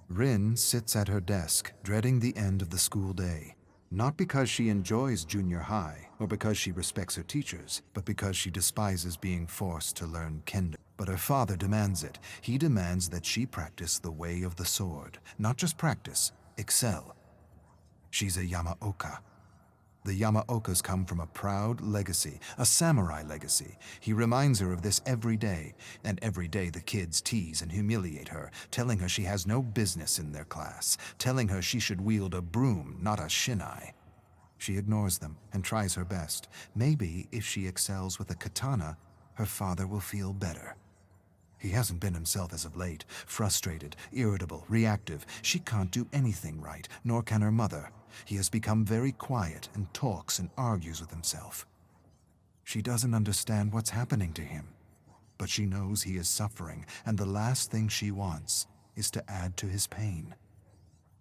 Rin sits at her desk, dreading the end of the school day. Not because she enjoys junior high or because she respects her teachers, but because she despises being forced to learn kendo. But her father demands it. He demands that she practice the way of the sword. Not just practice, excel. She's a Yamaoka. The Yamaokas come from a proud legacy, a samurai legacy. He reminds her of this every day, and every day the kids tease and humiliate her, telling her she has no business in their class, telling her she should wield a broom, not a shinai. She ignores them and tries her best. Maybe if she excels with a katana, her father will feel better. He hasn't been himself as of late, frustrated, irritable, reactive. She can't do anything right, nor can her mother. He has become very quiet and talks and argues with himself. She doesn't understand what's happening to him, but she knows he is suffering, and the last thing she wants is to add to his pain.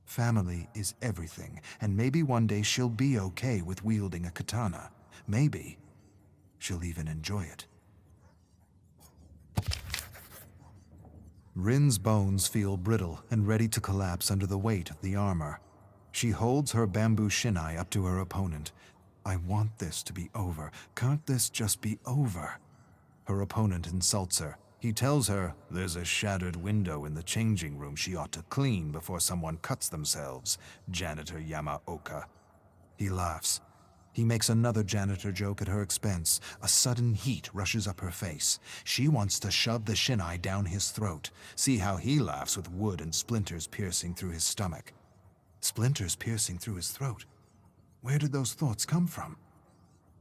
Family is everything, and maybe one day she'll be okay with wielding a katana. Maybe she'll even enjoy it. Rin's bones feel brittle and ready to collapse under the weight of the armor. She holds her bamboo shinai up to her opponent. I want this to be over. Can't this just be over? Her opponent insults her. He tells her there's a shattered window in the changing room she ought to clean before someone cuts themselves, Janitor Yamaoka. He laughs. He makes another janitor joke at her expense. A sudden heat rushes up her face. She wants to shove the shinai down his throat. See how he laughs with wood and splinters piercing through his stomach. Splinters piercing through his throat. Where did those thoughts come from?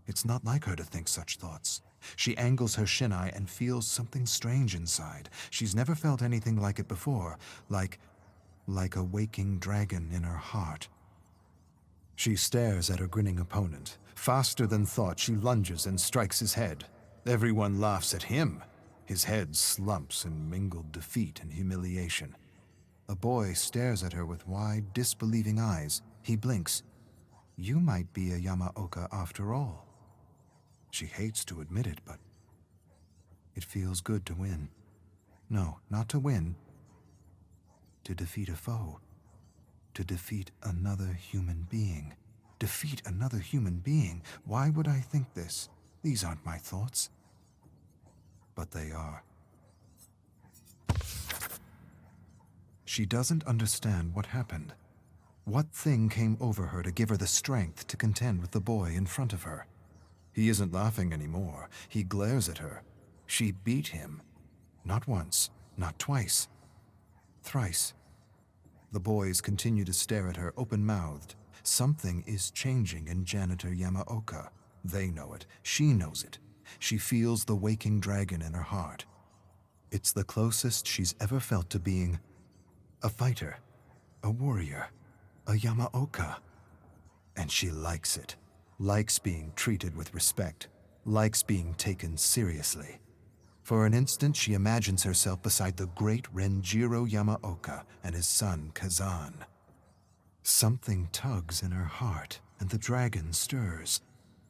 It's not like her to think such thoughts. She angles her shinai and feels something strange inside. She's never felt anything like it before, like a waking dragon in her heart. She stares at her grinning opponent. Faster than thought, she lunges and strikes his head. Everyone laughs at him. His head slumps in mingled defeat and humiliation. A boy stares at her with wide, disbelieving eyes. He blinks. You might be a Yamaoka after all. She hates to admit it, but it feels good to win. No, not to win. To defeat a foe. To defeat another human being. Defeat another human being? Why would I think this? These aren't my thoughts. But they are. She doesn't understand what happened. What thing came over her to give her the strength to contend with the boy in front of her? He isn't laughing anymore. He glares at her. She beat him. Not once, not twice. Thrice. The boys continue to stare at her open-mouthed. Something is changing in Janitor Yamaoka. They know it. She knows it. She feels the waking dragon in her heart. It's the closest she's ever felt to being a fighter, a warrior, a Yamaoka. And she likes it. Likes being treated with respect. Likes being taken seriously. For an instant, she imagines herself beside the great Renjiro Yamaoka and his son Kazan. Something tugs in her heart, and the dragon stirs.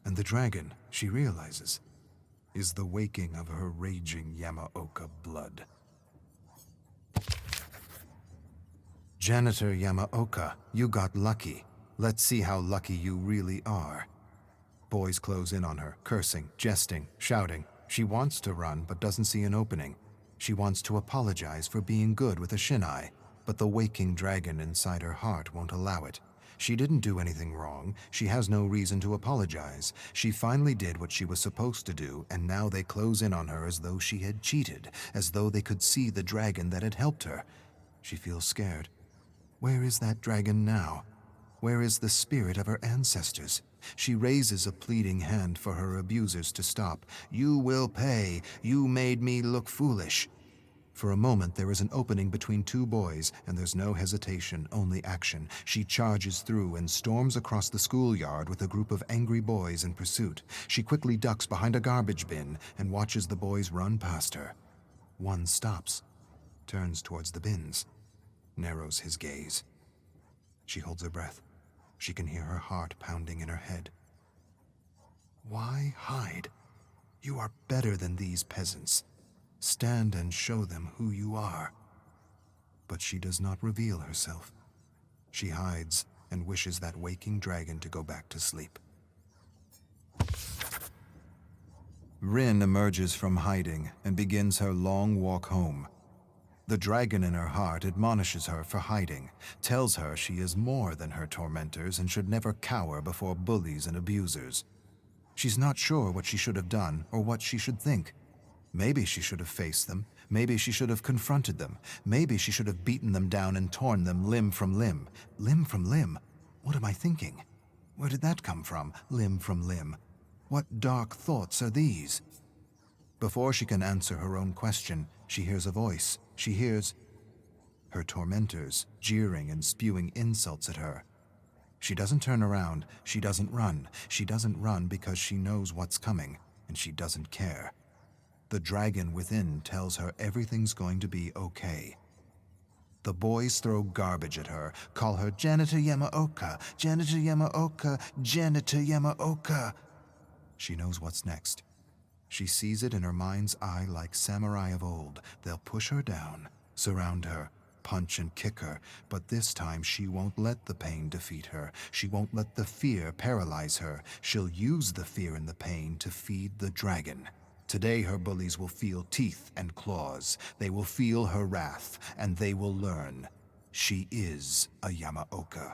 And the dragon, she realizes, is the waking of her raging Yamaoka blood. Janitor Yamaoka, you got lucky. Let's see how lucky you really are. Boys close in on her, cursing, jesting, shouting. She wants to run, but doesn't see an opening. She wants to apologize for being good with a shinai, but the waking dragon inside her heart won't allow it. She didn't do anything wrong. She has no reason to apologize. She finally did what she was supposed to do, and now they close in on her as though she had cheated, as though they could see the dragon that had helped her. She feels scared. Where is that dragon now? Where is the spirit of her ancestors? She raises a pleading hand for her abusers to stop. You will pay. You made me look foolish. For a moment, there is an opening between two boys, and there's no hesitation, only action. She charges through and storms across the schoolyard with a group of angry boys in pursuit. She quickly ducks behind a garbage bin and watches the boys run past her. One stops, turns towards the bins, narrows his gaze. She holds her breath. She can hear her heart pounding in her head. Why hide? You are better than these peasants. Stand and show them who you are. but she does not reveal herself. She hides and wishes that waking dragon to go back to sleep. Rin emerges from hiding and begins her long walk home. The dragon in her heart admonishes her for hiding, tells her she is more than her tormentors and should never cower before bullies and abusers. She's not sure what she should have done or what she should think. Maybe she should have faced them. Maybe she should have confronted them. Maybe she should have beaten them down and torn them limb from limb. Limb from limb? What am I thinking? Where did that come from, limb from limb? What dark thoughts are these? Before she can answer her own question, she hears a voice. She hears her tormentors jeering and spewing insults at her. She doesn't turn around. She doesn't run. She doesn't run because she knows what's coming, and she doesn't care. The dragon within tells her everything's going to be okay. The boys throw garbage at her, call her Janitor Yamaoka, Janitor Yamaoka, Janitor Yamaoka. She knows what's next. She sees it in her mind's eye like samurai of old. They'll push her down, surround her, punch and kick her, but this time she won't let the pain defeat her. She won't let the fear paralyze her. She'll use the fear and the pain to feed the dragon. Today her bullies will feel teeth and claws. They will feel her wrath, and they will learn she is a Yamaoka.